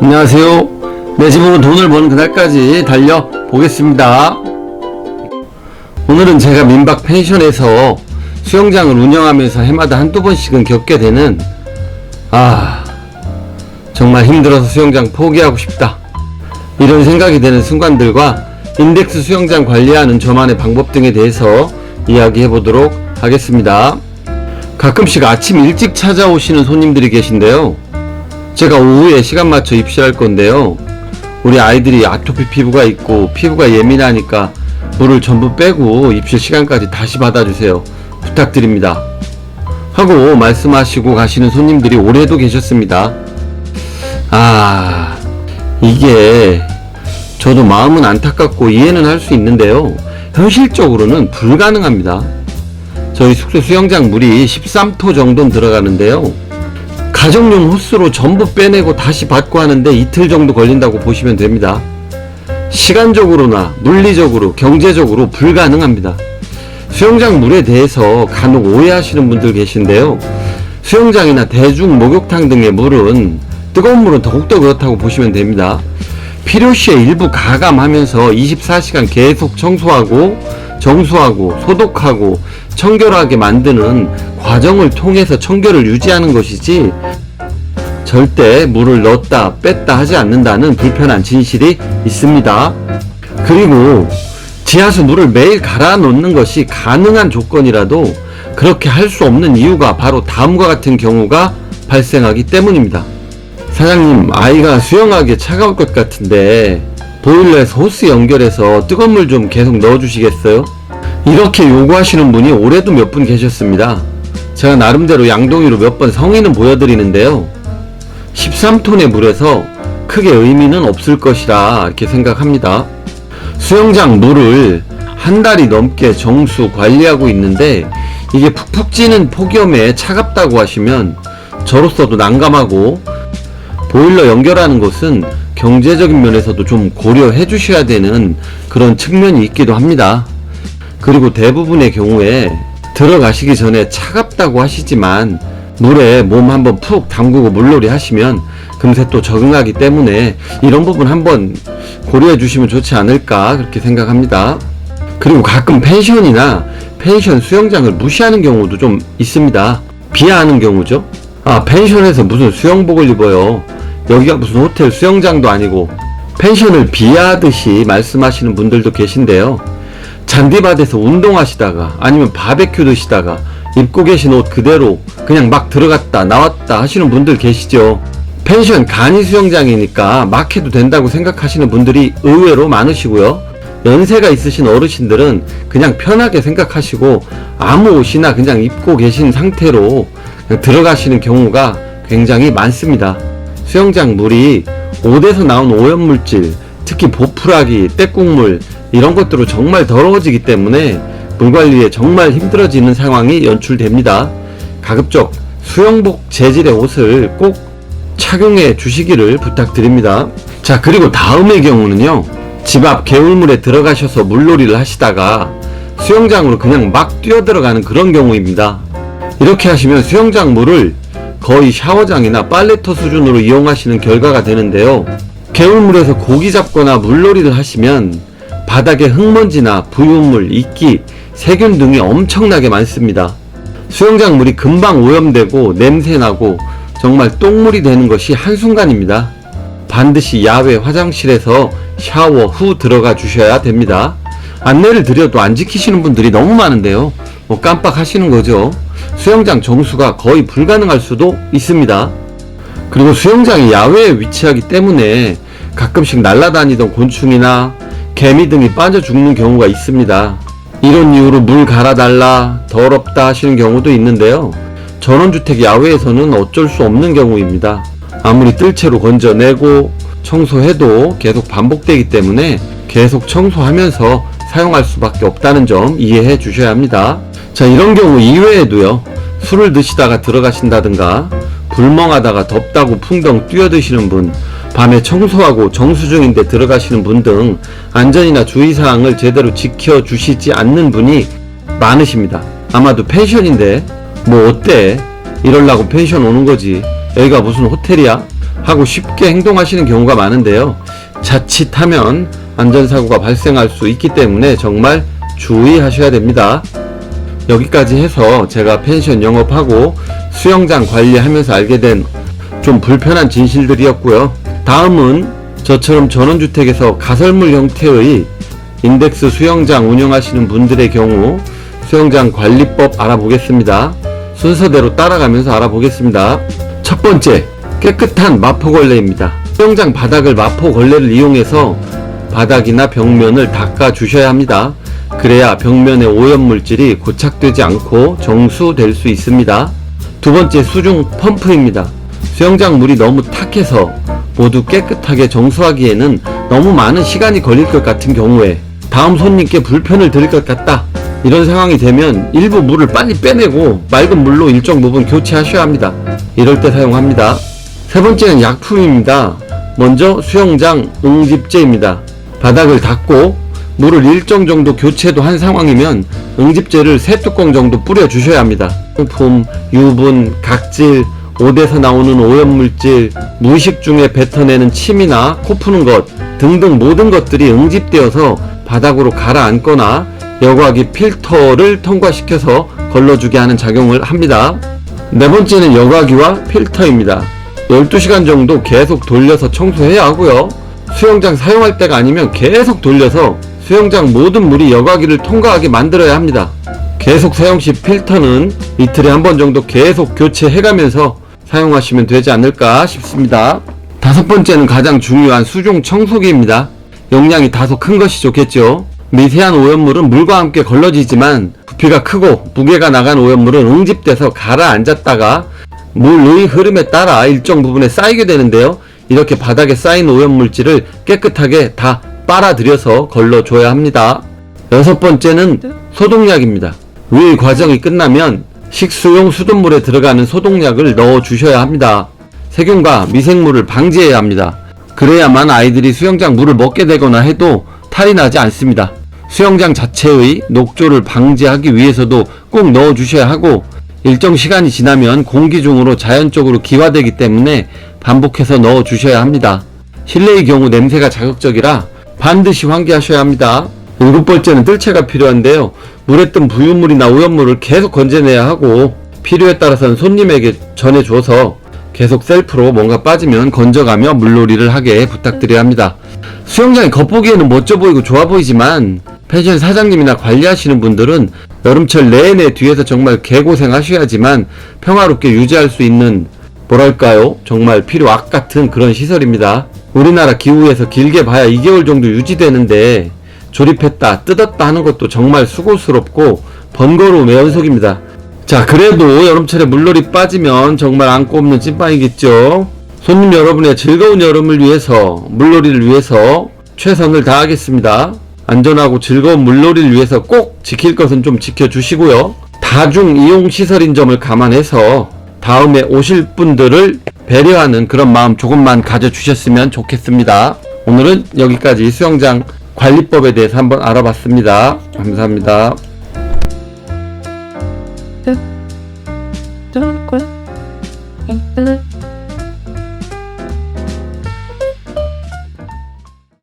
안녕하세요. 내 집으로 돈을 버는 그날까지 달려보겠습니다. 오늘은 제가 민박 펜션에서 수영장을 운영하면서 해마다 한두 번씩은 겪게 되는 정말 힘들어서 수영장 포기하고 싶다 이런 생각이 드는 순간들과 인덱스 수영장 관리하는 저만의 방법 등에 대해서 이야기해 보도록 하겠습니다. 가끔씩 아침 일찍 찾아오시는 손님들이 계신데요, 제가 오후에 시간 맞춰 입시할 건데요, 우리 아이들이 아토피 피부가 있고 피부가 예민하니까 물을 전부 빼고 입실 시간까지 다시 받아주세요, 부탁드립니다 하고 말씀하시고 가시는 손님들이 올해도 계셨습니다. 이게 저도 마음은 안타깝고 이해는 할 수 있는데요, 현실적으로는 불가능합니다. 저희 숙소 수영장 물이 13톤 정도는 들어가는데요, 가정용 호스로 전부 빼내고 다시 받고 하는데 이틀 정도 걸린다고 보시면 됩니다. 시간적으로나 물리적으로 경제적으로 불가능합니다. 수영장 물에 대해서 간혹 오해하시는 분들 계신데요, 수영장이나 대중 목욕탕 등의 물은, 뜨거운 물은 더욱더 그렇다고 보시면 됩니다. 필요시에 일부 가감하면서 24시간 계속 청소하고 정수하고 소독하고 청결하게 만드는 과정을 통해서 청결을 유지하는 것이지, 절대 물을 넣었다 뺐다 하지 않는다는 불편한 진실이 있습니다. 그리고 지하수 물을 매일 갈아 놓는 것이 가능한 조건이라도 그렇게 할 수 없는 이유가 바로 다음과 같은 경우가 발생하기 때문입니다. 사장님, 아이가 수영하기에 차가울 것 같은데 보일러에서 호스 연결해서 뜨거운 물 좀 계속 넣어주시겠어요? 이렇게 요구하시는 분이 올해도 몇 분 계셨습니다. 제가 나름대로 양동이로 몇 번 성의는 보여드리는데요, 13톤의 물에서 크게 의미는 없을 것이라 이렇게 생각합니다. 수영장 물을 한 달이 넘게 정수 관리하고 있는데 이게 푹푹 찌는 폭염에 차갑다고 하시면 저로서도 난감하고, 보일러 연결하는 것은 경제적인 면에서도 좀 고려해 주셔야 되는 그런 측면이 있기도 합니다. 그리고 대부분의 경우에 들어가시기 전에 차갑다고 하시지만 물에 몸 한번 푹 담그고 물놀이 하시면 금세 또 적응하기 때문에 이런 부분 한번 고려해 주시면 좋지 않을까 그렇게 생각합니다. 그리고 가끔 펜션이나 펜션 수영장을 무시하는 경우도 좀 있습니다. 비하하는 경우죠. 펜션에서 무슨 수영복을 입어요, 여기가 무슨 호텔 수영장도 아니고, 펜션을 비하하듯이 말씀하시는 분들도 계신데요, 잔디밭에서 운동하시다가 아니면 바베큐 드시다가 입고 계신 옷 그대로 그냥 막 들어갔다 나왔다 하시는 분들 계시죠. 펜션 간이 수영장이니까 막 해도 된다고 생각하시는 분들이 의외로 많으시고요, 연세가 있으신 어르신들은 그냥 편하게 생각하시고 아무 옷이나 그냥 입고 계신 상태로 그냥 들어가시는 경우가 굉장히 많습니다. 수영장 물이 옷에서 나온 오염물질, 특히 보풀하기, 때국물 이런 것들로 정말 더러워지기 때문에 물관리에 정말 힘들어지는 상황이 연출됩니다. 가급적 수영복 재질의 옷을 꼭 착용해 주시기를 부탁드립니다. 자, 그리고 다음의 경우는요, 집 앞 개울물에 들어가셔서 물놀이를 하시다가 수영장으로 그냥 막 뛰어 들어가는 그런 경우입니다. 이렇게 하시면 수영장 물을 거의 샤워장이나 빨래터 수준으로 이용하시는 결과가 되는데요, 개울물에서 고기 잡거나 물놀이를 하시면 바닥에 흙먼지나 부유물, 이끼, 세균 등이 엄청나게 많습니다. 수영장 물이 금방 오염되고 냄새나고 정말 똥물이 되는 것이 한순간입니다. 반드시 야외 화장실에서 샤워 후 들어가 주셔야 됩니다. 안내를 드려도 안 지키시는 분들이 너무 많은데요, 깜빡하시는 거죠. 수영장 정수가 거의 불가능할 수도 있습니다. 그리고 수영장이 야외에 위치하기 때문에 가끔씩 날아다니던 곤충이나 개미 등이 빠져 죽는 경우가 있습니다. 이런 이유로 물 갈아달라, 더럽다 하시는 경우도 있는데요, 전원주택 야외에서는 어쩔 수 없는 경우입니다. 아무리 뜰채로 건져내고 청소해도 계속 반복되기 때문에 계속 청소하면서 사용할 수밖에 없다는 점 이해해 주셔야 합니다. 자, 이런 경우 이외에도요, 술을 드시다가 들어가신다든가, 불멍하다가 덥다고 풍덩 뛰어드시는 분, 밤에 청소하고 정수 중인데 들어가시는 분 등 안전이나 주의사항을 제대로 지켜주시지 않는 분이 많으십니다. 아마도 펜션인데 뭐 어때? 이럴라고 펜션 오는 거지. 여기가 무슨 호텔이야? 하고 쉽게 행동하시는 경우가 많은데요. 자칫하면 안전사고가 발생할 수 있기 때문에 정말 주의하셔야 됩니다. 여기까지 해서 제가 펜션 영업하고 수영장 관리하면서 알게 된 좀 불편한 진실들이었고요. 다음은 저처럼 전원주택에서 가설물 형태의 인덱스 수영장 운영하시는 분들의 경우 수영장 관리법 알아보겠습니다. 순서대로 따라가면서 알아보겠습니다. 첫 번째, 깨끗한 마포걸레입니다. 수영장 바닥을 마포걸레를 이용해서 바닥이나 벽면을 닦아 주셔야 합니다. 그래야 벽면의 오염물질이 고착되지 않고 정수될 수 있습니다. 두 번째, 수중 펌프입니다. 수영장 물이 너무 탁해서 모두 깨끗하게 정수하기에는 너무 많은 시간이 걸릴 것 같은 경우에 다음 손님께 불편을 드릴 것 같다, 이런 상황이 되면 일부 물을 빨리 빼내고 맑은 물로 일정 부분 교체하셔야 합니다. 이럴 때 사용합니다. 세 번째는 약품입니다. 먼저 수영장 응집제입니다. 바닥을 닦고 물을 일정 정도 교체도 한 상황이면 응집제를 3뚜껑 정도 뿌려 주셔야 합니다. 성품, 유분, 각질, 옷에서 나오는 오염물질, 무의식 중에 뱉어내는 침이나 코 푸는 것 등등 모든 것들이 응집되어서 바닥으로 가라앉거나 여과기 필터를 통과시켜서 걸러주게 하는 작용을 합니다. 네 번째는 여과기와 필터입니다. 12시간 정도 계속 돌려서 청소해야 하고요. 수영장 사용할 때가 아니면 계속 돌려서 수영장 모든 물이 여과기를 통과하게 만들어야 합니다. 계속 사용 시 필터는 이틀에 한 번 정도 계속 교체해가면서 사용하시면 되지 않을까 싶습니다. 다섯 번째는 가장 중요한 수중 청소기입니다. 용량이 다소 큰 것이 좋겠죠. 미세한 오염물은 물과 함께 걸러지지만 부피가 크고 무게가 나간 오염물은 응집돼서 가라앉았다가 물의 흐름에 따라 일정 부분에 쌓이게 되는데요. 이렇게 바닥에 쌓인 오염물질을 깨끗하게 다 빨아들여서 걸러줘야 합니다. 여섯 번째는 소독약입니다. 위 과정이 끝나면 식수용 수돗물에 들어가는 소독약을 넣어 주셔야 합니다. 세균과 미생물을 방지해야 합니다. 그래야만 아이들이 수영장 물을 먹게 되거나 해도 탈이 나지 않습니다. 수영장 자체의 녹조를 방지하기 위해서도 꼭 넣어 주셔야 하고, 일정 시간이 지나면 공기 중으로 자연적으로 기화되기 때문에 반복해서 넣어 주셔야 합니다. 실내의 경우 냄새가 자극적이라 반드시 환기하셔야 합니다. 일곱 번째는 뜰채가 필요한데요. 물에 뜬 부유물이나 오염물을 계속 건져내야 하고, 필요에 따라서는 손님에게 전해줘서 계속 셀프로 뭔가 빠지면 건져가며 물놀이를 하게 부탁드려야 합니다. 수영장이 겉보기에는 멋져 보이고 좋아 보이지만 펜션 사장님이나 관리하시는 분들은 여름철 내내 뒤에서 정말 개고생 하셔야지만 평화롭게 유지할 수 있는, 뭐랄까요, 정말 필요악 같은 그런 시설입니다. 우리나라 기후에서 길게 봐야 2개월 정도 유지되는데 조립했다 뜯었다 하는 것도 정말 수고스럽고 번거로움의 연속입니다. 자, 그래도 여름철에 물놀이 빠지면 정말 안고 없는 찐빵이겠죠. 손님 여러분의 즐거운 여름을 위해서, 물놀이를 위해서 최선을 다하겠습니다. 안전하고 즐거운 물놀이를 위해서 꼭 지킬 것은 좀 지켜주시고요. 다중 이용 시설인 점을 감안해서 다음에 오실 분들을 배려하는 그런 마음 조금만 가져주셨으면 좋겠습니다. 오늘은 여기까지 수영장 관리법에 대해서 한번 알아봤습니다. 감사합니다. Don't quit.